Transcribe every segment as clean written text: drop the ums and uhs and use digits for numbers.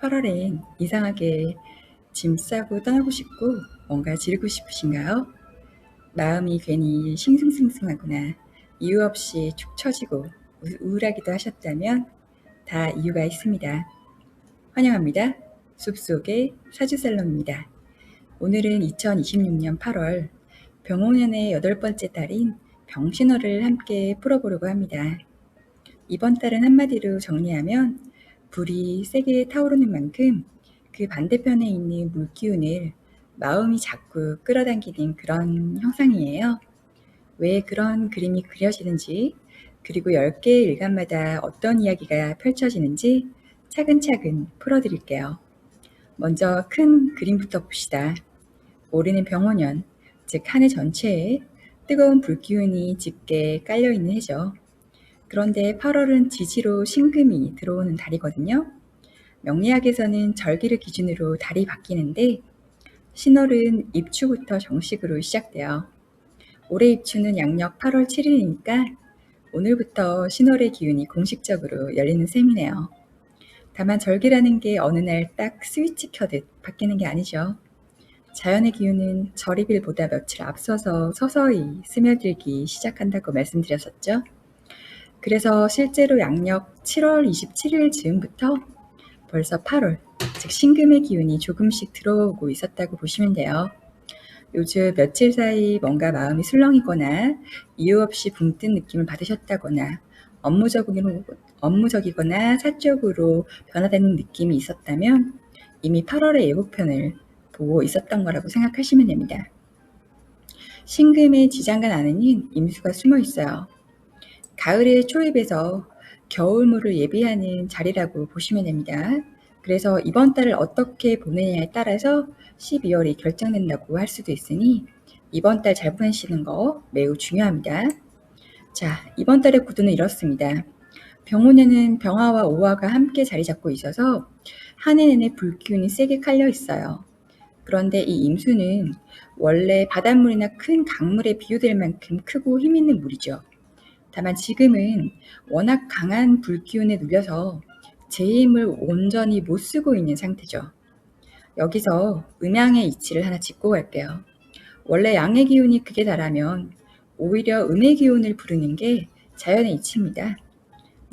8월엔 이상하게 짐 싸고 떠나고 싶고 뭔가 지르고 싶으신가요? 마음이 괜히 싱숭생숭하거나 이유 없이 축 처지고 우울하기도 하셨다면 다 이유가 있습니다. 환영합니다. 숲속의 사주살롱입니다. 오늘은 2026년 8월 병호년의 8번째 달인 병신호를 함께 풀어보려고 합니다. 이번 달은 한마디로 정리하면 불이 세게 타오르는 만큼 그 반대편에 있는 물기운을 마음이 자꾸 끌어당기는 그런 형상이에요. 왜 그런 그림이 그려지는지, 그리고 10개의 일간마다 어떤 이야기가 펼쳐지는지 차근차근 풀어드릴게요. 먼저 큰 그림부터 봅시다. 올해는 병호년, 즉 한 해 전체에 뜨거운 불기운이 짙게 깔려있는 해죠. 그런데 8월은 지지로 신금이 들어오는 달이거든요. 명리학에서는 절기를 기준으로 달이 바뀌는데 신월은 입추부터 정식으로 시작돼요. 올해 입추는 양력 8월 7일이니까 오늘부터 신월의 기운이 공식적으로 열리는 셈이네요. 다만 절기라는 게 어느 날 딱 스위치 켜듯 바뀌는 게 아니죠. 자연의 기운은 절입일보다 며칠 앞서서 서서히 스며들기 시작한다고 말씀드렸었죠. 그래서 실제로 양력 7월 27일 즈음부터 벌써 8월, 즉 신금의 기운이 조금씩 들어오고 있었다고 보시면 돼요. 요즘 며칠 사이 뭔가 마음이 술렁이거나 이유 없이 붕 뜬 느낌을 받으셨다거나 업무적이거나 사적으로 변화되는 느낌이 있었다면 이미 8월의 예고편을 보고 있었던 거라고 생각하시면 됩니다. 신금의 지장간 안에는 임수가 숨어 있어요. 가을의 초입에서 겨울물을 예비하는 자리라고 보시면 됩니다. 그래서 이번 달을 어떻게 보내냐에 따라서 12월이 결정된다고 할 수도 있으니 이번 달 잘 보내시는 거 매우 중요합니다. 자, 이번 달의 구도는 이렇습니다. 병혼에는 병화와 오화가 함께 자리 잡고 있어서 한 해 내내 불기운이 세게 깔려 있어요. 그런데 이 임수는 원래 바닷물이나 큰 강물에 비유될 만큼 크고 힘 있는 물이죠. 다만 지금은 워낙 강한 불기운에 눌려서 제 힘을 온전히 못 쓰고 있는 상태죠. 여기서 음양의 이치를 하나 짚고 갈게요. 원래 양의 기운이 극에 달하면 오히려 음의 기운을 부르는 게 자연의 이치입니다.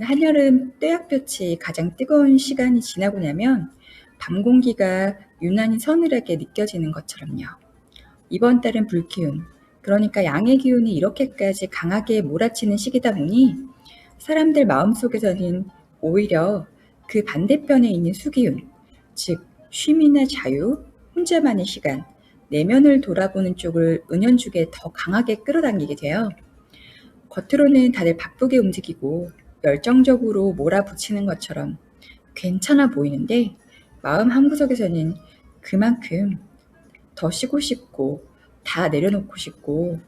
한여름 떼약볕이 가장 뜨거운 시간이 지나고 나면 밤 공기가 유난히 서늘하게 느껴지는 것처럼요. 이번 달은 불기운, 그러니까 양의 기운이 이렇게까지 강하게 몰아치는 시기다 보니 사람들 마음속에서는 오히려 그 반대편에 있는 수기운, 즉 쉼이나 자유, 혼자만의 시간, 내면을 돌아보는 쪽을 은연중에 더 강하게 끌어당기게 돼요. 겉으로는 다들 바쁘게 움직이고 열정적으로 몰아붙이는 것처럼 괜찮아 보이는데 마음 한구석에서는 그만큼 더 쉬고 싶고 다 내려놓고 싶고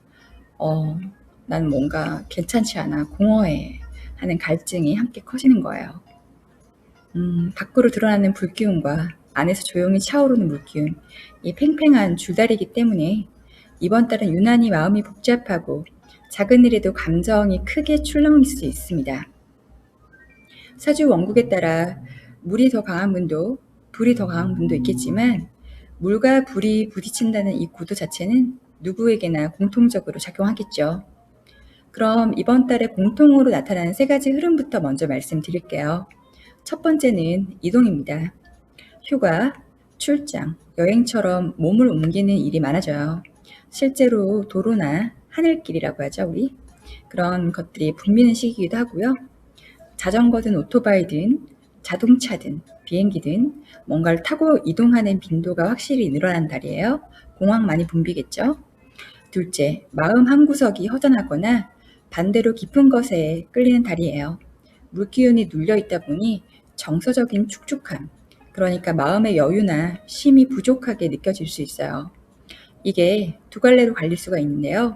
난 뭔가 괜찮지 않아, 공허해 하는 갈증이 함께 커지는 거예요. 밖으로 드러나는 불기운과 안에서 조용히 차오르는 물기운, 이 팽팽한 줄다리기 때문에 이번 달은 유난히 마음이 복잡하고 작은 일에도 감정이 크게 출렁일 수 있습니다. 사주 원국에 따라 물이 더 강한 분도 불이 더 강한 분도 있겠지만 물과 불이 부딪힌다는 이 구도 자체는 누구에게나 공통적으로 작용하겠죠. 그럼 이번 달에 공통으로 나타나는 3가지 흐름부터 먼저 말씀드릴게요. 첫 번째는 이동입니다. 휴가, 출장, 여행처럼 몸을 옮기는 일이 많아져요. 실제로 도로나 하늘길이라고 하죠, 우리. 그런 것들이 붐비는 시기이기도 하고요. 자전거든 오토바이든 자동차든 비행기든 뭔가를 타고 이동하는 빈도가 확실히 늘어난 달이에요. 공항 많이 붐비겠죠. 둘째, 마음 한구석이 허전하거나 반대로 깊은 것에 끌리는 달이에요. 물기운이 눌려있다 보니 정서적인 축축함, 그러니까 마음의 여유나 쉼이 부족하게 느껴질 수 있어요. 이게 두 갈래로 갈릴 수가 있는데요.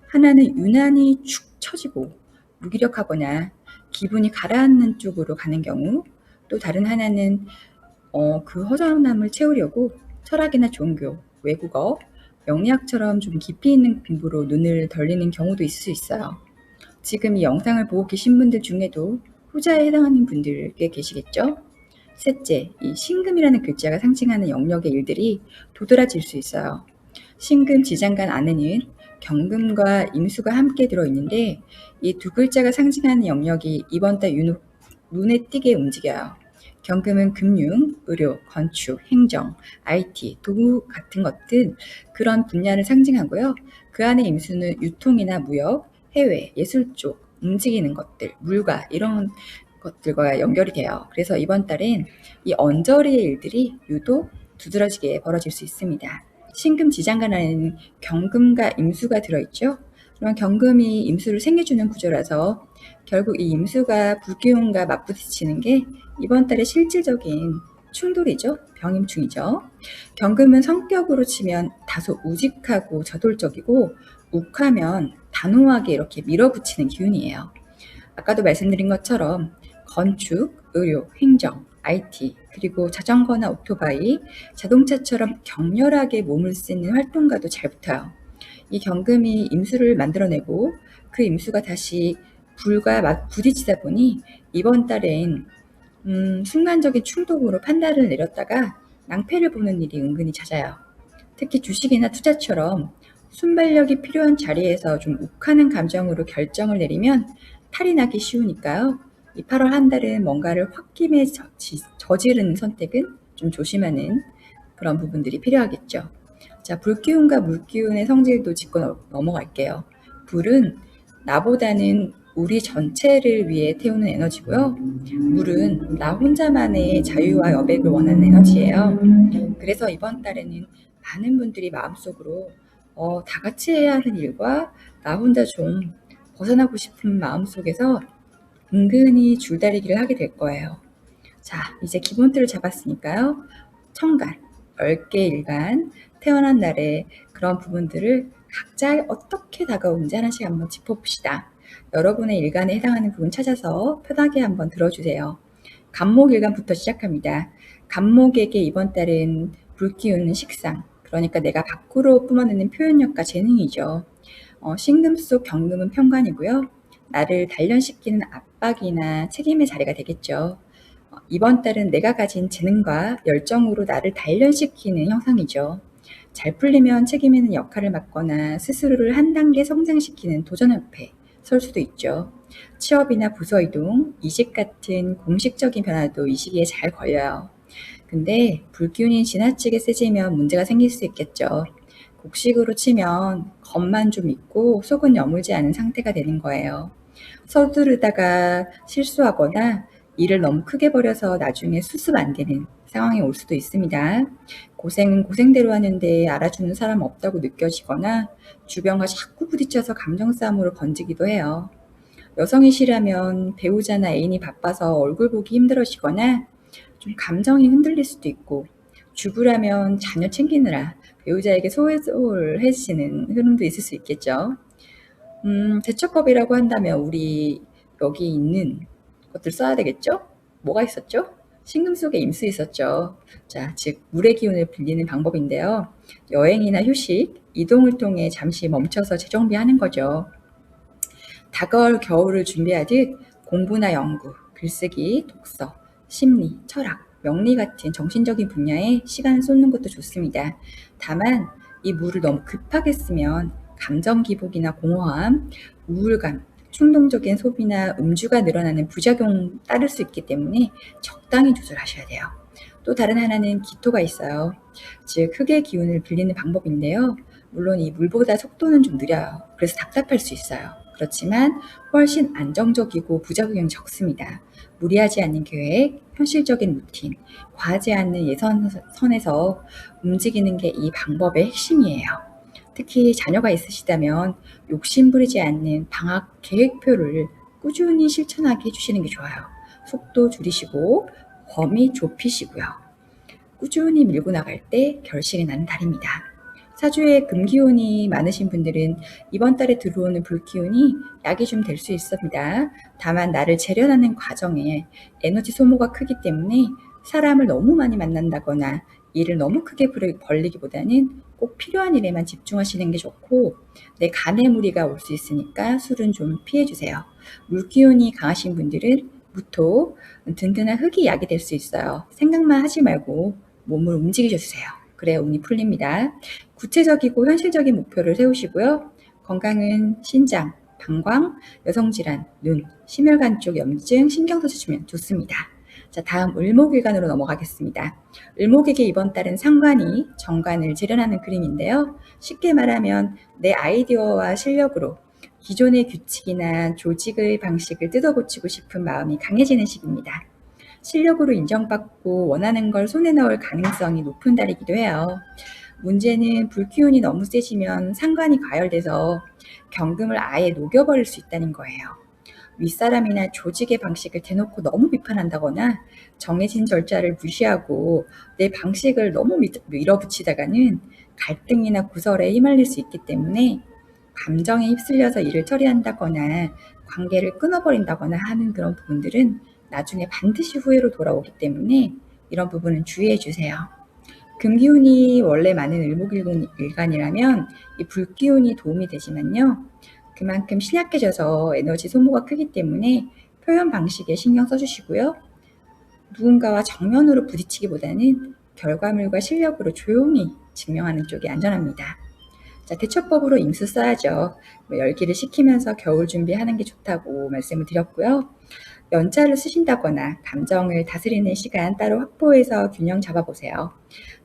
하나는 유난히 축 처지고 무기력하거나 기분이 가라앉는 쪽으로 가는 경우, 또 다른 하나는 그 허전함을 채우려고 철학이나 종교, 외국어, 명리학처럼 좀 깊이 있는 공부로 눈을 돌리는 경우도 있을 수 있어요. 지금 이 영상을 보고 계신 분들 중에도 후자에 해당하는 분들 꽤 계시겠죠? 셋째, 이 신금이라는 글자가 상징하는 영역의 일들이 도드라질 수 있어요. 신금 지장간 안에는 경금과 임수가 함께 들어있는데 이 두 글자가 상징하는 영역이 이번 달 눈에 띄게 움직여요. 경금은 금융, 의료, 건축, 행정, IT, 도구 같은 것들 그런 분야를 상징하고요. 그 안에 임수는 유통이나 무역, 해외, 예술 쪽 움직이는 것들, 물가 이런 것들과 연결이 돼요. 그래서 이번 달엔 이 언저리의 일들이 유독 두드러지게 벌어질 수 있습니다. 신금 지장간 안에는 경금과 임수가 들어있죠. 그런 경금이 임수를 생겨주는 구조라서 결국 이 임수가 불기운과 맞부딪히는 게 이번 달의 실질적인 충돌이죠. 병임충이죠. 경금은 성격으로 치면 다소 우직하고 저돌적이고 욱하면 단호하게 이렇게 밀어붙이는 기운이에요. 아까도 말씀드린 것처럼 건축, 의료, 행정, IT, 그리고 자전거나 오토바이, 자동차처럼 격렬하게 몸을 쓰는 활동과도 잘 붙어요. 이 경금이 임수를 만들어내고 그 임수가 다시 불과 부딪히다 보니 이번 달엔 순간적인 충동으로 판단을 내렸다가 낭패를 보는 일이 은근히 잦아요. 특히 주식이나 투자처럼 순발력이 필요한 자리에서 좀 욱하는 감정으로 결정을 내리면 탈이 나기 쉬우니까요. 이 8월 한 달은 뭔가를 홧김에 저지르는 선택은 좀 조심하는 그런 부분들이 필요하겠죠. 자, 불기운과 물기운의 성질도 짚고 넘어갈게요. 불은 나보다는 우리 전체를 위해 태우는 에너지고요. 물은 나 혼자만의 자유와 여백을 원하는 에너지예요. 그래서 이번 달에는 많은 분들이 마음속으로 다 같이 해야 하는 일과 나 혼자 좀 벗어나고 싶은 마음속에서 은근히 줄다리기를 하게 될 거예요. 자, 이제 기본틀을 잡았으니까요. 천간, 얼개 일간, 태어난 날에 그런 부분들을 각자 어떻게 다가오는지 하나씩 한번 짚어봅시다. 여러분의 일간에 해당하는 부분 찾아서 편하게 한번 들어주세요. 간목 일간부터 시작합니다. 간목에게 이번 달은 불기운은 식상, 그러니까 내가 밖으로 뿜어내는 표현력과 재능이죠. 신금 속 경금은 편관이고요. 나를 단련시키는 압박이나 책임의 자리가 되겠죠. 이번 달은 내가 가진 재능과 열정으로 나를 단련시키는 형상이죠. 잘 풀리면 책임 있는 역할을 맡거나 스스로를 한 단계 성장시키는 도전 앞에 설 수도 있죠. 취업이나 부서 이동, 이직 같은 공식적인 변화도 이 시기에 잘 걸려요. 근데 불기운이 지나치게 세지면 문제가 생길 수 있겠죠. 곡식으로 치면 겉만 좀 있고 속은 여물지 않은 상태가 되는 거예요. 서두르다가 실수하거나 일을 너무 크게 벌여서 나중에 수습 안 되는 상황이 올 수도 있습니다. 고생은 고생대로 하는데 알아주는 사람 없다고 느껴지거나 주변과 자꾸 부딪혀서 감정 싸움으로 번지기도 해요. 여성이시라면 배우자나 애인이 바빠서 얼굴 보기 힘들어지거나 좀 감정이 흔들릴 수도 있고, 주부라면 자녀 챙기느라 배우자에게 소홀해지는 흐름도 있을 수 있겠죠. 대처법이라고 한다면 우리 여기 있는 것들 써야 되겠죠? 뭐가 있었죠? 신금 속에 임수 있었죠. 자, 즉 물의 기운을 빌리는 방법인데요. 여행이나 휴식, 이동을 통해 잠시 멈춰서 재정비하는 거죠. 다가올 겨울을 준비하듯 공부나 연구, 글쓰기, 독서, 심리, 철학, 명리 같은 정신적인 분야에 시간을 쏟는 것도 좋습니다. 다만 이 물을 너무 급하게 쓰면 감정 기복이나 공허함, 우울감, 충동적인 소비나 음주가 늘어나는 부작용 따를 수 있기 때문에 적당히 조절하셔야 돼요. 또 다른 하나는 기토가 있어요. 즉 흙의 기운을 빌리는 방법인데요. 물론 이 물보다 속도는 좀 느려요. 그래서 답답할 수 있어요. 그렇지만 훨씬 안정적이고 부작용이 적습니다. 무리하지 않는 계획, 현실적인 루틴, 과하지 않는 예선선에서 움직이는 게 이 방법의 핵심이에요. 특히 자녀가 있으시다면 욕심부리지 않는 방학 계획표를 꾸준히 실천하게 해주시는 게 좋아요. 속도 줄이시고 범위 좁히시고요. 꾸준히 밀고 나갈 때 결실이 나는 달입니다. 사주에 금기운이 많으신 분들은 이번 달에 들어오는 불기운이 약이 좀 될 수 있습니다. 다만 나를 재련하는 과정에 에너지 소모가 크기 때문에 사람을 너무 많이 만난다거나 일을 너무 크게 벌리기보다는 꼭 필요한 일에만 집중하시는 게 좋고, 내 간에 무리가 올 수 있으니까 술은 좀 피해주세요. 물기운이 강하신 분들은 무토, 든든한 흙이 약이 될 수 있어요. 생각만 하지 말고 몸을 움직여 주세요. 그래야 운이 풀립니다. 구체적이고 현실적인 목표를 세우시고요. 건강은 신장, 방광, 여성질환, 눈, 심혈관 쪽 염증 신경 써주시면 좋습니다. 자, 다음 을목일간으로 넘어가겠습니다. 을목에게 이번 달은 상관이 정관을 재련하는 그림인데요. 쉽게 말하면 내 아이디어와 실력으로 기존의 규칙이나 조직의 방식을 뜯어고치고 싶은 마음이 강해지는 시기입니다. 실력으로 인정받고 원하는 걸 손에 넣을 가능성이 높은 달이기도 해요. 문제는 불기운이 너무 세지면 상관이 과열돼서 경금을 아예 녹여버릴 수 있다는 거예요. 윗사람이나 조직의 방식을 대놓고 너무 비판한다거나 정해진 절차를 무시하고 내 방식을 너무 밀어붙이다가는 갈등이나 구설에 휘말릴 수 있기 때문에 감정에 휩쓸려서 일을 처리한다거나 관계를 끊어버린다거나 하는 그런 부분들은 나중에 반드시 후회로 돌아오기 때문에 이런 부분은 주의해 주세요. 금기운이 원래 많은 을목일간이라면 이 불기운이 도움이 되지만요. 그만큼 신약해져서 에너지 소모가 크기 때문에 표현 방식에 신경 써주시고요. 누군가와 정면으로 부딪히기보다는 결과물과 실력으로 조용히 증명하는 쪽이 안전합니다. 자, 대처법으로 임수 써야죠. 열기를 식히면서 겨울 준비하는 게 좋다고 말씀을 드렸고요. 연차를 쓰신다거나 감정을 다스리는 시간 따로 확보해서 균형 잡아보세요.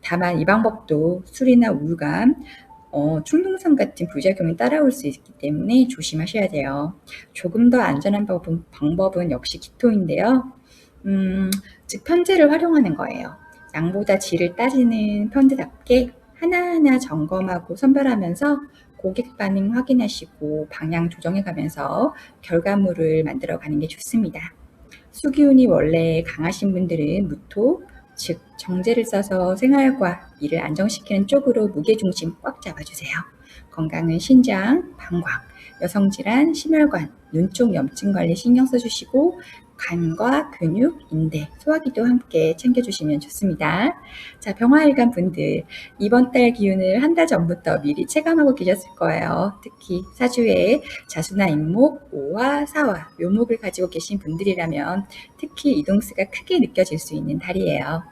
다만 이 방법도 술이나 우울감, 충동성 같은 부작용이 따라올 수 있기 때문에 조심하셔야 돼요. 조금 더 안전한 방법은 역시 기토인데요. 즉 편제를 활용하는 거예요. 양보다 질을 따지는 편제답게 하나하나 점검하고 선별하면서 고객 반응 확인하시고 방향 조정해가면서 결과물을 만들어가는 게 좋습니다. 수기운이 원래 강하신 분들은 무토, 즉 정제를 써서 생활과 일을 안정시키는 쪽으로 무게중심 꽉 잡아주세요. 건강은 신장, 방광, 여성질환, 심혈관, 눈 쪽 염증 관리 신경 써주시고 간과 근육, 인대, 소화기도 함께 챙겨주시면 좋습니다. 자, 병화일간 분들 이번 달 기운을 한 달 전부터 미리 체감하고 계셨을 거예요. 특히 사주에 자수나 임목, 오화, 사화, 묘목을 가지고 계신 분들이라면 특히 이동수가 크게 느껴질 수 있는 달이에요.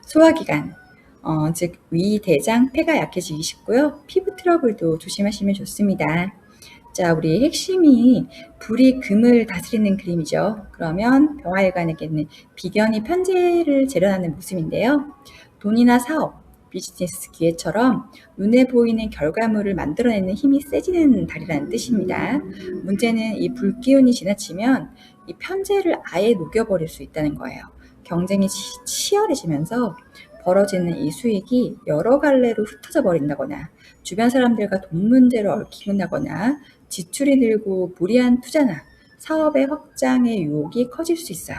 소화기관, 즉 위, 대장, 폐가 약해지기 쉽고요. 피부 트러블도 조심하시면 좋습니다. 자, 우리 핵심이 불이 금을 다스리는 그림이죠. 그러면 병화일관에게는 비견이 편제를 재련하는 모습인데요. 돈이나 사업, 비즈니스 기회처럼 눈에 보이는 결과물을 만들어내는 힘이 세지는 달이라는 뜻입니다. 문제는 이 불기운이 지나치면 이 편제를 아예 녹여버릴 수 있다는 거예요. 경쟁이 치열해지면서 벌어지는 이 수익이 여러 갈래로 흩어져 버린다거나 주변 사람들과 돈 문제로 얽힌다거나 지출이 늘고 무리한 투자나 사업의 확장의 유혹이 커질 수 있어요.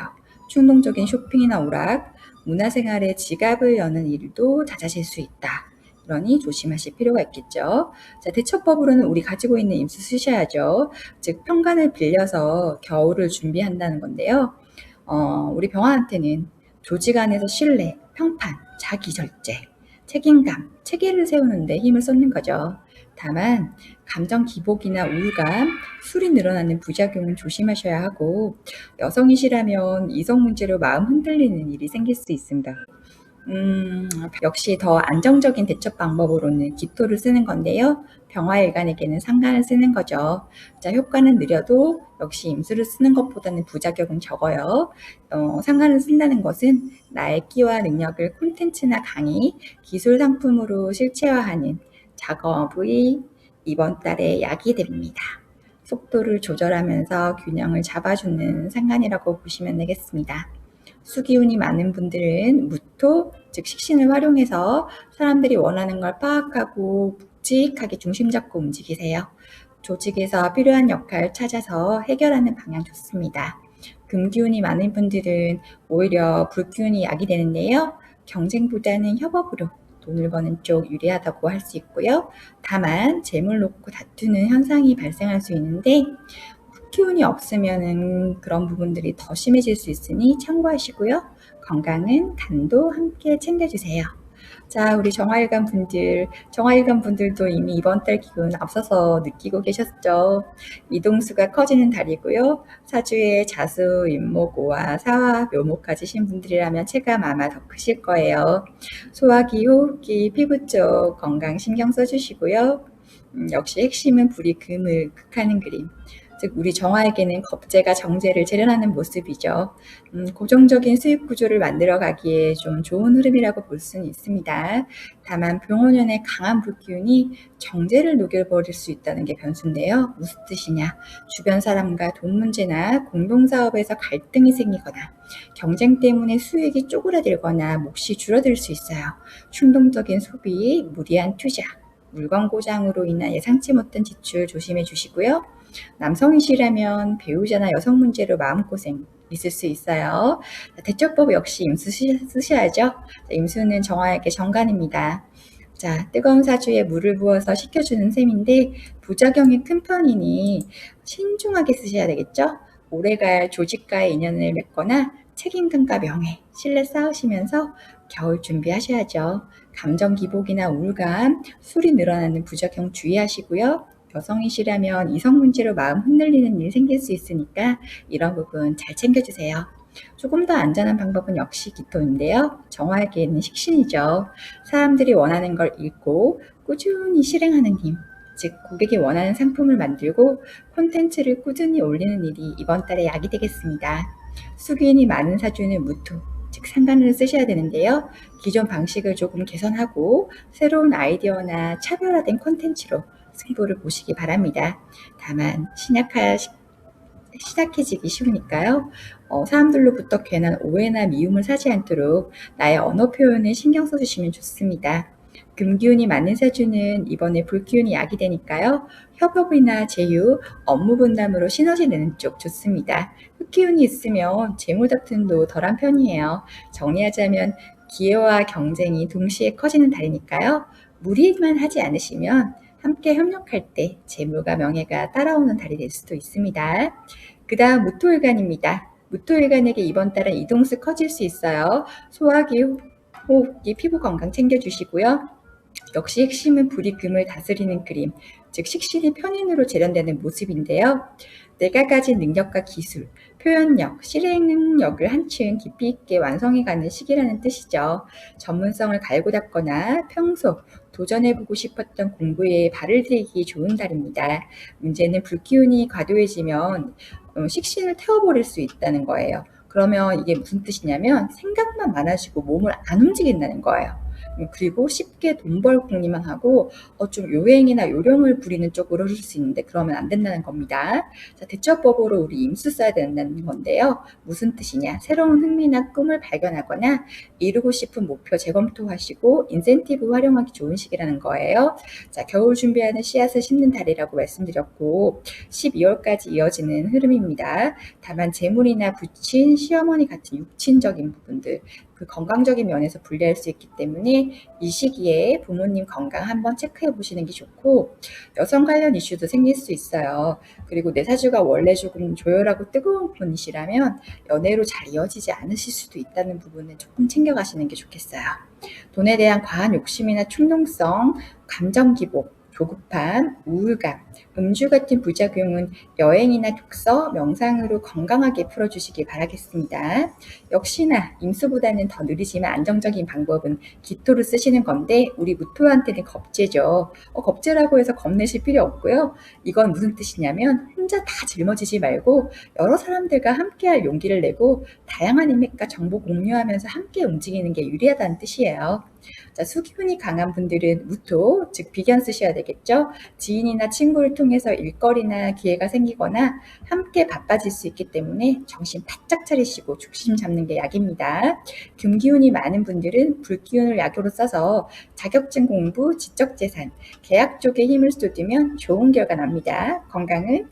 충동적인 쇼핑이나 오락, 문화생활에 지갑을 여는 일도 잦아질 수 있다. 그러니 조심하실 필요가 있겠죠. 자, 대처법으로는 우리 가지고 있는 임수 쓰셔야죠. 즉 편간을 빌려서 겨울을 준비한다는 건데요. 우리 병화한테는 조직 안에서 신뢰, 평판, 자기 절제, 책임감, 체계를 세우는데 힘을 쏟는 거죠. 다만 감정 기복이나 우울감, 술이 늘어나는 부작용은 조심하셔야 하고 여성이시라면 이성 문제로 마음 흔들리는 일이 생길 수 있습니다. 역시 더 안정적인 대처 방법으로는 기토를 쓰는 건데요. 병화일간에게는 상간을 쓰는 거죠. 자, 효과는 느려도 역시 임수를 쓰는 것보다는 부작용은 적어요. 상간을 쓴다는 것은 나의 끼와 능력을 콘텐츠나 강의, 기술 상품으로 실체화하는 작업의 이번 달에 약이 됩니다. 속도를 조절하면서 균형을 잡아주는 상간이라고 보시면 되겠습니다. 수기운이 많은 분들은 무토, 즉 식신을 활용해서 사람들이 원하는 걸 파악하고 묵직하게 중심 잡고 움직이세요. 조직에서 필요한 역할을 찾아서 해결하는 방향 좋습니다. 금기운이 많은 분들은 오히려 불기운이 약이 되는데요. 경쟁보다는 협업으로 돈을 버는 쪽 유리하다고 할 수 있고요. 다만 재물 놓고 다투는 현상이 발생할 수 있는데 기운이 없으면은 그런 부분들이 더 심해질 수 있으니 참고하시고요. 건강은 간도 함께 챙겨주세요. 자, 우리 정화일관 분들도 이미 이번 달 기운 앞서서 느끼고 계셨죠? 이동수가 커지는 달이고요. 사주에 자수, 임목, 오화, 사화, 묘목 가지신 분들이라면 체감 아마 더 크실 거예요. 소화기, 호흡기, 피부 쪽 건강 신경 써주시고요. 역시 핵심은 불이 금을 극하는 그림. 즉 우리 정화에게는 겁재가 정제를 재련하는 모습이죠. 고정적인 수입 구조를 만들어 가기에 좀 좋은 흐름이라고 볼 수는 있습니다. 다만 병원연의 강한 불기운이 정제를 녹여버릴 수 있다는 게 변수인데요. 무슨 뜻이냐? 주변 사람과 돈 문제나 공동사업에서 갈등이 생기거나 경쟁 때문에 수익이 쪼그라들거나 몫이 줄어들 수 있어요. 충동적인 소비, 무리한 투자, 물건 고장으로 인한 예상치 못한 지출 조심해 주시고요. 남성이시라면 배우자나 여성 문제로 마음고생 있을 수 있어요. 대처법 역시 임수 쓰셔야죠. 임수는 정화에게 정관입니다. 자, 뜨거운 사주에 물을 부어서 식혀주는 셈인데 부작용이 큰 편이니 신중하게 쓰셔야 되겠죠? 오래갈 조직과의 인연을 맺거나 책임감과 명예, 신뢰 쌓으시면서 겨울 준비하셔야죠. 감정 기복이나 우울감, 술이 늘어나는 부작용 주의하시고요. 여성이시라면 이성 문제로 마음 흔들리는 일이 생길 수 있으니까 이런 부분 잘 챙겨주세요. 조금 더 안전한 방법은 역시 기토인데요. 정화에게는 식신이죠. 사람들이 원하는 걸 읽고 꾸준히 실행하는 힘, 즉 고객이 원하는 상품을 만들고 콘텐츠를 꾸준히 올리는 일이 이번 달에 약이 되겠습니다. 수기인이 많은 사주는 무토, 즉 상관을 쓰셔야 되는데요. 기존 방식을 조금 개선하고 새로운 아이디어나 차별화된 콘텐츠로 승부를 보시기 바랍니다. 다만 신약해지기 쉬우니까요. 사람들로부터 괜한 오해나 미움을 사지 않도록 나의 언어 표현을 신경 써주시면 좋습니다. 금기운이 많은 사주는 이번에 불기운이 약이 되니까요. 협업이나 제휴, 업무 분담으로 시너지 내는 쪽 좋습니다. 흑기운이 있으면 재무 다툼도 덜한 편이에요. 정리하자면 기회와 경쟁이 동시에 커지는 달이니까요. 무리만 하지 않으시면 함께 협력할 때 재물과 명예가 따라오는 달이 될 수도 있습니다. 그 다음 무토일간입니다. 무토일간에게 이번 달은 이동수 커질 수 있어요. 소화기, 호흡기, 피부 건강 챙겨주시고요. 역시 핵심은 불이 금을 다스리는 그림, 즉 식신이 편인으로 재련되는 모습인데요. 내가 가진 능력과 기술, 표현력, 실행 능력을 한층 깊이 있게 완성해가는 시기라는 뜻이죠. 전문성을 갈고 닦거나 평소 도전해보고 싶었던 공부에 발을 들이기 좋은 달입니다. 문제는 불기운이 과도해지면 식신을 태워버릴 수 있다는 거예요. 그러면 이게 무슨 뜻이냐면 생각만 많아지고 몸을 안 움직인다는 거예요. 그리고 쉽게 돈 벌 궁리만 하고 좀 요행이나 요령을 부리는 쪽으로 흐를 수 있는데 그러면 안 된다는 겁니다. 자, 대처법으로 우리 임수 써야 된다는 건데요. 무슨 뜻이냐? 새로운 흥미나 꿈을 발견하거나 이루고 싶은 목표 재검토하시고 인센티브 활용하기 좋은 시기라는 거예요. 자, 겨울 준비하는 씨앗을 심는 달이라고 말씀드렸고 12월까지 이어지는 흐름입니다. 다만 재물이나 부친, 시어머니 같은 육친적인 부분들 그 건강적인 면에서 불리할 수 있기 때문에 이 시기에 부모님 건강 한번 체크해 보시는 게 좋고 여성 관련 이슈도 생길 수 있어요. 그리고 내 사주가 원래 조금 조열하고 뜨거운 분이시라면 연애로 잘 이어지지 않으실 수도 있다는 부분은 조금 챙겨가시는 게 좋겠어요. 돈에 대한 과한 욕심이나 충동성, 감정 기복, 조급함, 우울감, 음주 같은 부작용은 여행이나 독서, 명상으로 건강하게 풀어주시기 바라겠습니다. 역시나 임수보다는 더 느리지만 안정적인 방법은 기토를 쓰시는 건데 우리 무토한테는 겁재죠. 겁재라고 해서 겁내실 필요 없고요. 이건 무슨 뜻이냐면 혼자 다 짊어지지 말고 여러 사람들과 함께할 용기를 내고 다양한 인맥과 정보 공유하면서 함께 움직이는 게 유리하다는 뜻이에요. 자, 수기운이 강한 분들은 무토, 즉 비견 쓰셔야 되겠죠. 지인이나 친구를 통해서 일거리나 기회가 생기거나 함께 바빠질 수 있기 때문에 정신 바짝 차리시고 중심 잡는 게 약입니다. 금기운이 많은 분들은 불기운을 약으로 써서 자격증 공부, 지적재산, 계약 쪽에 힘을 쏟으면 좋은 결과 납니다. 건강은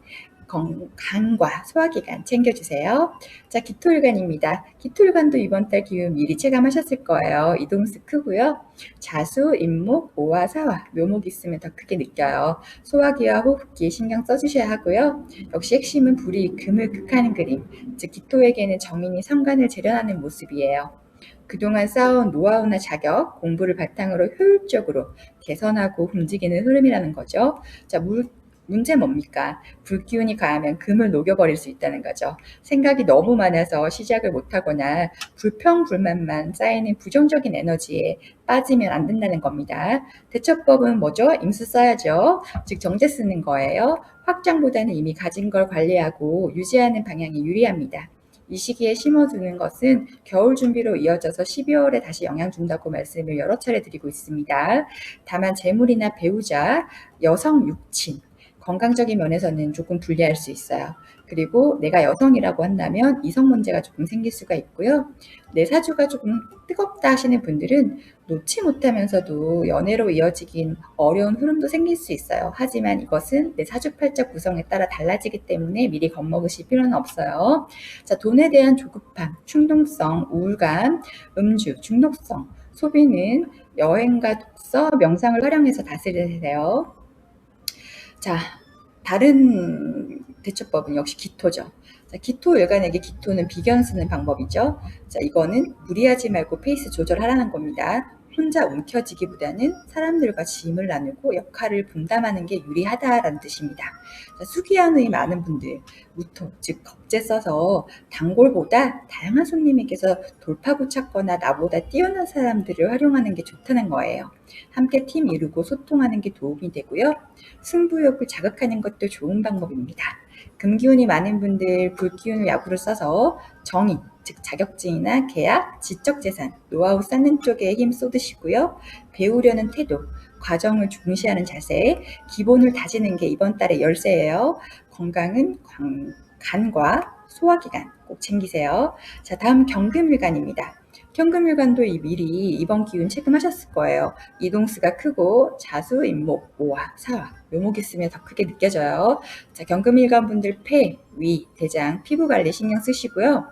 간과 소화기관 챙겨주세요. 자, 기토일간입니다. 기토일간도 이번 달 기운 미리 체감하셨을 거예요. 이동수 크고요. 자수, 임목, 오화, 사화, 묘목 있으면 더 크게 느껴요. 소화기와 호흡기 신경 써주셔야 하고요. 역시 핵심은 불이 금을 극하는 그림, 즉 기토에게는 정인이 성간을 재련하는 모습이에요. 그동안 쌓아온 노하우나 자격, 공부를 바탕으로 효율적으로 개선하고 움직이는 흐름이라는 거죠. 자, 문제 뭡니까? 불기운이 가하면 금을 녹여버릴 수 있다는 거죠. 생각이 너무 많아서 시작을 못하거나 불평불만만 쌓이는 부정적인 에너지에 빠지면 안 된다는 겁니다. 대처법은 뭐죠? 임수 써야죠. 즉 정제 쓰는 거예요. 확장보다는 이미 가진 걸 관리하고 유지하는 방향이 유리합니다. 이 시기에 심어두는 것은 겨울 준비로 이어져서 12월에 다시 영향 준다고 말씀을 여러 차례 드리고 있습니다. 다만 재물이나 배우자, 여성 육친, 건강적인 면에서는 조금 불리할 수 있어요. 그리고 내가 여성이라고 한다면 이성 문제가 조금 생길 수가 있고요. 내 사주가 조금 뜨겁다 하시는 분들은 놓지 못하면서도 연애로 이어지긴 어려운 흐름도 생길 수 있어요. 하지만 이것은 내 사주팔자 구성에 따라 달라지기 때문에 미리 겁먹으실 필요는 없어요. 자, 돈에 대한 조급함, 충동성, 우울감, 음주, 중독성, 소비는 여행과 독서, 명상을 활용해서 다스리세요. 자, 다른 대처법은 역시 기토죠. 자, 기토 일간에게 기토는 비견 쓰는 방법이죠. 자, 이거는 무리하지 말고 페이스 조절하라는 겁니다. 혼자 움켜쥐기보다는 사람들과 짐을 나누고 역할을 분담하는 게 유리하다라는 뜻입니다. 자, 수기한의 많은 분들, 무토, 즉 겁제 써서 단골보다 다양한 손님에게서 돌파구 찾거나 나보다 뛰어난 사람들을 활용하는 게 좋다는 거예요. 함께 팀 이루고 소통하는 게 도움이 되고요. 승부욕을 자극하는 것도 좋은 방법입니다. 금기운이 많은 분들 불기운을 약으로 써서 정의, 즉 자격증이나 계약, 지적재산, 노하우 쌓는 쪽에 힘 쏟으시고요. 배우려는 태도, 과정을 중시하는 자세, 기본을 다지는 게 이번 달의 열쇠예요. 건강은 간과 소화기관 꼭 챙기세요. 자, 다음 경금일간입니다. 경금일간도 미리 이번 기운 체크하셨을 거예요. 이동수가 크고 자수, 임목, 오화, 사화, 묘목이 있으면 더 크게 느껴져요. 자, 경금일간 분들 폐, 위, 대장, 피부 관리 신경 쓰시고요.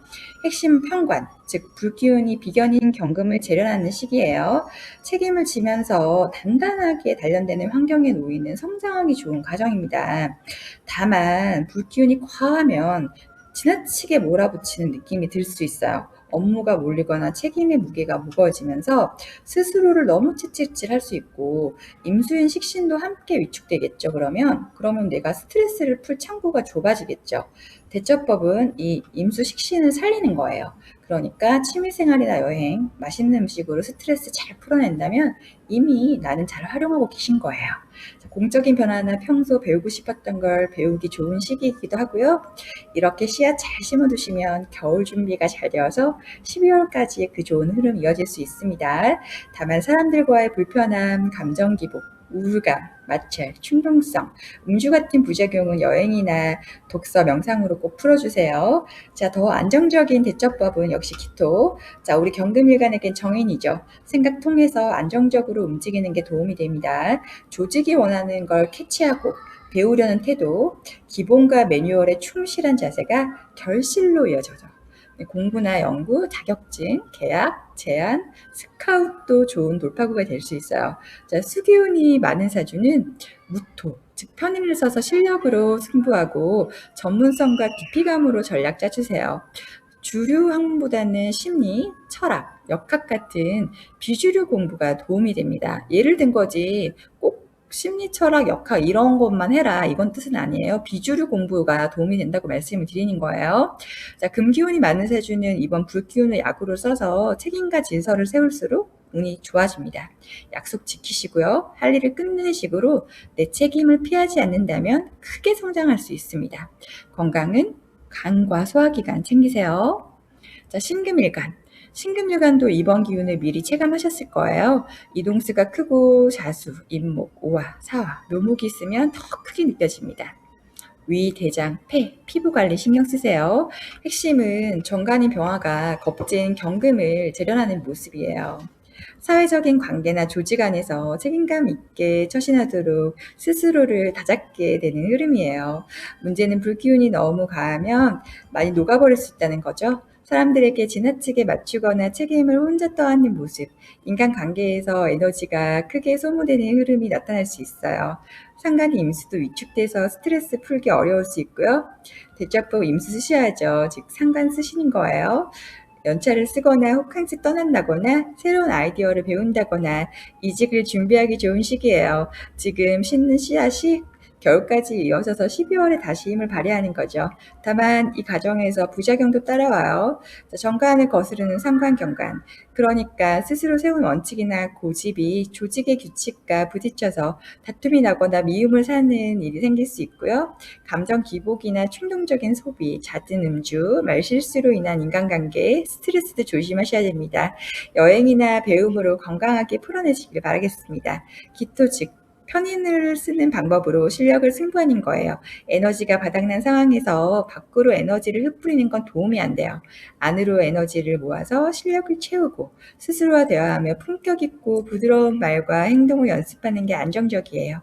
핵심 편관, 즉 불기운이 비견인 경금을 재련하는 시기예요. 책임을 지면서 단단하게 단련되는 환경에 놓이는 성장하기 좋은 과정입니다. 다만 불기운이 과하면 지나치게 몰아붙이는 느낌이 들 수 있어요. 업무가 몰리거나 책임의 무게가 무거워지면서 스스로를 너무 찌찔찌할 수 있고 임수인 식신도 함께 위축되겠죠. 그러면 내가 스트레스를 풀 창구가 좁아지겠죠. 대처법은 이 임수 식신을 살리는 거예요. 그러니까 취미생활이나 여행, 맛있는 음식으로 스트레스 잘 풀어낸다면 이미 나는 잘 활용하고 계신 거예요. 공적인 변화나 평소 배우고 싶었던 걸 배우기 좋은 시기이기도 하고요. 이렇게 씨앗 잘 심어두시면 겨울 준비가 잘 되어서 12월까지 그 좋은 흐름 이어질 수 있습니다. 다만 사람들과의 불편함, 감정 기복, 우울감, 마찰, 충동성, 음주 같은 부작용은 여행이나 독서, 명상으로 꼭 풀어주세요. 자, 더 안정적인 대처법은 역시 기토. 자, 우리 경금일간에겐 정인이죠. 생각 통해서 안정적으로 움직이는 게 도움이 됩니다. 조직이 원하는 걸 캐치하고 배우려는 태도, 기본과 매뉴얼에 충실한 자세가 결실로 이어져요. 공부나 연구, 자격증, 계약, 제안, 스카웃도 좋은 돌파구가 될 수 있어요. 자, 수기운이 많은 사주는 무토, 즉 편의를 써서 실력으로 승부하고 전문성과 깊이감으로 전략 짜주세요. 주류 학문보다는 심리, 철학, 역학 같은 비주류 공부가 도움이 됩니다. 예를 든 거지 꼭 심리, 철학, 역학 이런 것만 해라 이건 뜻은 아니에요. 비주류 공부가 도움이 된다고 말씀을 드리는 거예요. 자, 금기운이 많은 세주는 이번 불기운을 약으로 써서 책임과 질서를 세울수록 운이 좋아집니다. 약속 지키시고요. 할 일을 끝내는 식으로 내 책임을 피하지 않는다면 크게 성장할 수 있습니다. 건강은 간과 소화기관 챙기세요. 자, 신금일간. 신금일간도 이번 기운을 미리 체감하셨을 거예요. 이동수가 크고 자수, 임목, 오화, 사화, 묘목이 있으면 더 크게 느껴집니다. 위, 대장, 폐, 피부 관리 신경 쓰세요. 핵심은 정관인 병화가 겁진 경금을 재련하는 모습이에요. 사회적인 관계나 조직 안에서 책임감 있게 처신하도록 스스로를 다잡게 되는 흐름이에요. 문제는 불기운이 너무 가하면 많이 녹아버릴 수 있다는 거죠. 사람들에게 지나치게 맞추거나 책임을 혼자 떠안는 모습, 인간관계에서 에너지가 크게 소모되는 흐름이 나타날 수 있어요. 상관이 임수도 위축돼서 스트레스 풀기 어려울 수 있고요. 대처법 임수 쓰셔야죠. 즉 상관 쓰시는 거예요. 연차를 쓰거나 혹한지 떠난다거나 새로운 아이디어를 배운다거나 이직을 준비하기 좋은 시기예요. 지금 심는 씨앗이 겨울까지 이어져서 12월에 다시 힘을 발휘하는 거죠. 다만 이 과정에서 부작용도 따라와요. 정관을 거스르는 상관경관. 그러니까 스스로 세운 원칙이나 고집이 조직의 규칙과 부딪혀서 다툼이 나거나 미움을 사는 일이 생길 수 있고요. 감정 기복이나 충동적인 소비, 잦은 음주, 말실수로 인한 인간관계, 스트레스도 조심하셔야 됩니다. 여행이나 배움으로 건강하게 풀어내시길 바라겠습니다. 기토 즉 편인을 쓰는 방법으로 실력을 승부하는 거예요. 에너지가 바닥난 상황에서 밖으로 에너지를 흩뿌리는 건 도움이 안 돼요. 안으로 에너지를 모아서 실력을 채우고 스스로와 대화하며 품격 있고 부드러운 말과 행동을 연습하는 게 안정적이에요.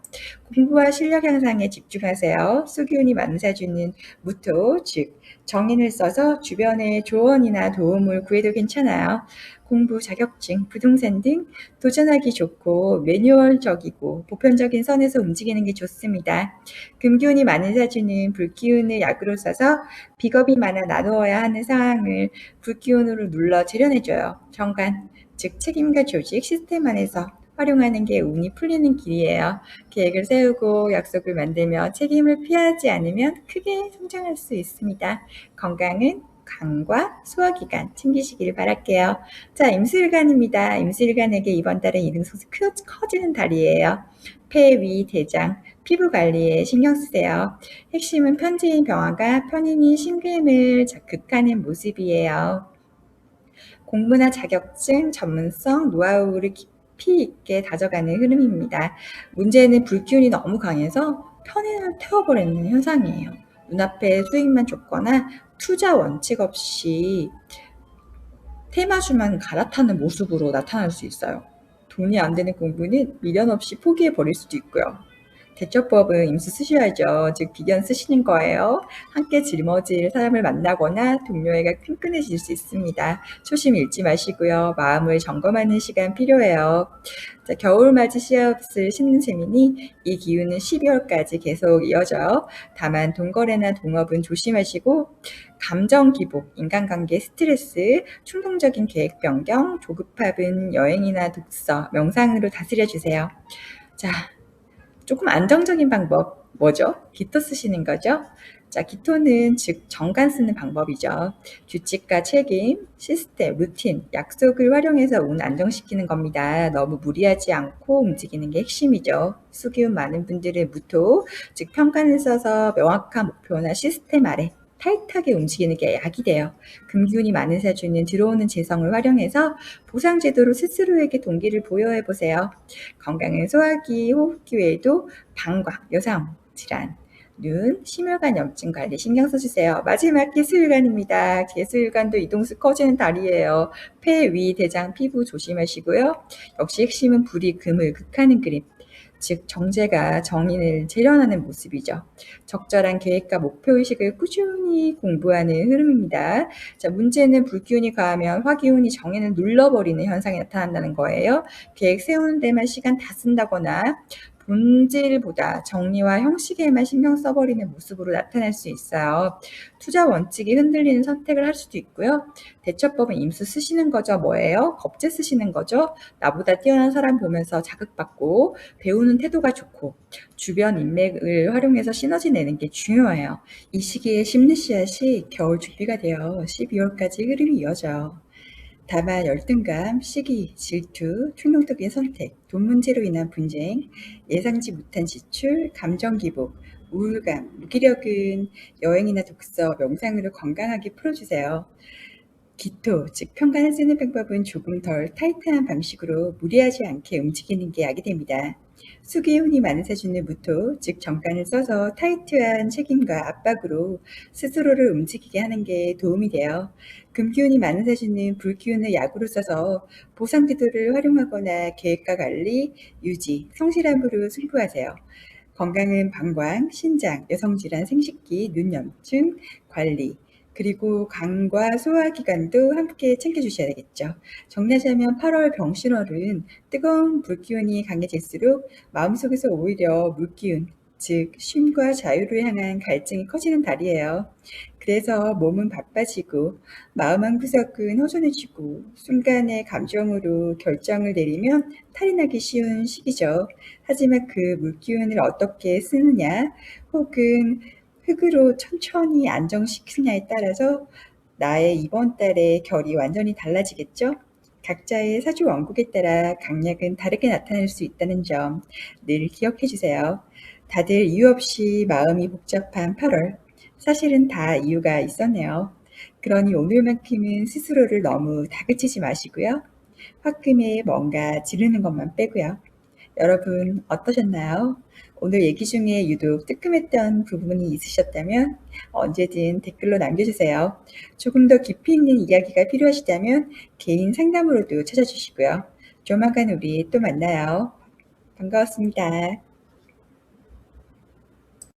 공부와 실력 향상에 집중하세요. 수기운이 만사주는 무토, 즉 정인을 써서 주변에 조언이나 도움을 구해도 괜찮아요. 공부, 자격증, 부동산 등 도전하기 좋고 매뉴얼적이고 보편적인 선에서 움직이는 게 좋습니다. 금기운이 많은 사주는 불기운을 약으로 써서 비겁이 많아 나누어야 하는 상황을 불기운으로 눌러 재련해줘요. 정관, 즉 책임과 조직, 시스템 안에서 활용하는 게 운이 풀리는 길이에요. 계획을 세우고 약속을 만들며 책임을 피하지 않으면 크게 성장할 수 있습니다. 건강은 간과 소화기관 챙기시길 바랄게요. 자, 임수일간입니다. 임수일간에게 이번 달은 이등소수 커지는 달이에요. 폐, 위, 대장, 피부 관리에 신경 쓰세요. 핵심은 편재인 병화가 편인이 신금을 극하는 모습이에요. 공부나 자격증, 전문성, 노하우를 깊이 있게 다져가는 흐름입니다. 문제는 불기운이 너무 강해서 편인을 태워버리는 현상이에요. 눈앞에 수익만 줬거나 투자 원칙 없이 테마주만 갈아타는 모습으로 나타날 수 있어요. 돈이 안 되는 공부는 미련 없이 포기해 버릴 수도 있고요. 대처법은 임수 쓰셔야죠. 즉 비견 쓰시는 거예요. 함께 짊어질 사람을 만나거나 동료애가 끈끈해질 수 있습니다. 초심 잃지 마시고요. 마음을 점검하는 시간 필요해요. 자, 겨울맞이 씨앗을 심는 셈이니 이 기운은 12월까지 계속 이어져요. 다만 동거래나 동업은 조심하시고 감정 기복, 인간관계 스트레스, 충동적인 계획 변경, 조급합은 여행이나 독서, 명상으로 다스려 주세요. 자, 조금 안정적인 방법 뭐죠? 기토 쓰시는 거죠? 자, 기토는 즉 정관 쓰는 방법이죠. 규칙과 책임, 시스템, 루틴, 약속을 활용해서 운 안정시키는 겁니다. 너무 무리하지 않고 움직이는 게 핵심이죠. 수기운 많은 분들은 무토, 즉 평간을 써서 명확한 목표나 시스템 아래 타이트하게 움직이는 게 약이 돼요. 금기운이 많은 사주는 들어오는 재성을 활용해서 보상제도로 스스로에게 동기를 부여해 보세요. 건강은 소화기, 호흡기 외에도 방광, 여성 질환, 눈, 심혈관 염증 관리 신경 써주세요. 마지막 개수일간입니다. 개수일간도 이동수 커지는 달이에요. 폐, 위, 대장, 피부 조심하시고요. 역시 핵심은 불이 금을 극하는 그림. 즉 정제가 정인을 재련하는 모습이죠. 적절한 계획과 목표의식을 꾸준히 공부하는 흐름입니다. 자, 문제는 불기운이 가하면 화기운이 정인을 눌러버리는 현상이 나타난다는 거예요. 계획 세우는 데만 시간 다 쓴다거나 본질보다 정리와 형식에만 신경 써버리는 모습으로 나타날 수 있어요. 투자 원칙이 흔들리는 선택을 할 수도 있고요. 대처법은 임수 쓰시는 거죠. 뭐예요? 겁제 쓰시는 거죠. 나보다 뛰어난 사람 보면서 자극받고 배우는 태도가 좋고 주변 인맥을 활용해서 시너지 내는 게 중요해요. 이 시기에 심는 씨앗이 겨울 준비가 되어 12월까지 흐름이 이어져요. 다만 열등감, 시기, 질투, 충동적인 선택, 돈 문제로 인한 분쟁, 예상치 못한 지출, 감정 기복, 우울감, 무기력은 여행이나 독서, 명상으로 건강하게 풀어주세요. 기토, 즉 평간을 쓰는 방법은 조금 덜 타이트한 방식으로 무리하지 않게 움직이는 게 약이 됩니다. 수기의 운이 많은 사주는 무토, 즉 정관을 써서 타이트한 책임과 압박으로 스스로를 움직이게 하는 게 도움이 돼요. 금기운이 많은 사주는 불기운을 약으로 써서 보상제도를 활용하거나 계획과 관리, 유지, 성실함으로 승부하세요. 건강은 방광, 신장, 여성질환, 생식기, 눈염증, 관리, 그리고 간과 소화기관도 함께 챙겨주셔야 되겠죠. 정리하자면 8월 병신월은 뜨거운 불기운이 강해질수록 마음속에서 오히려 물기운, 즉 쉼과 자유를 향한 갈증이 커지는 달이에요. 그래서 몸은 바빠지고 마음 한 구석은 허전해지고 순간의 감정으로 결정을 내리면 탈이 나기 쉬운 시기죠. 하지만 그 물기운을 어떻게 쓰느냐 혹은 흙으로 천천히 안정시키느냐에 따라서 나의 이번 달의 결이 완전히 달라지겠죠? 각자의 사주 원국에 따라 강약은 다르게 나타날 수 있다는 점 늘 기억해 주세요. 다들 이유 없이 마음이 복잡한 8월. 사실은 다 이유가 있었네요. 그러니 오늘만큼은 스스로를 너무 다그치지 마시고요. 화금에 뭔가 지르는 것만 빼고요. 여러분 어떠셨나요? 오늘 얘기 중에 유독 뜨끔했던 부분이 있으셨다면 언제든 댓글로 남겨주세요. 조금 더 깊이 있는 이야기가 필요하시다면 개인 상담으로도 찾아주시고요. 조만간 우리 또 만나요. 반가웠습니다.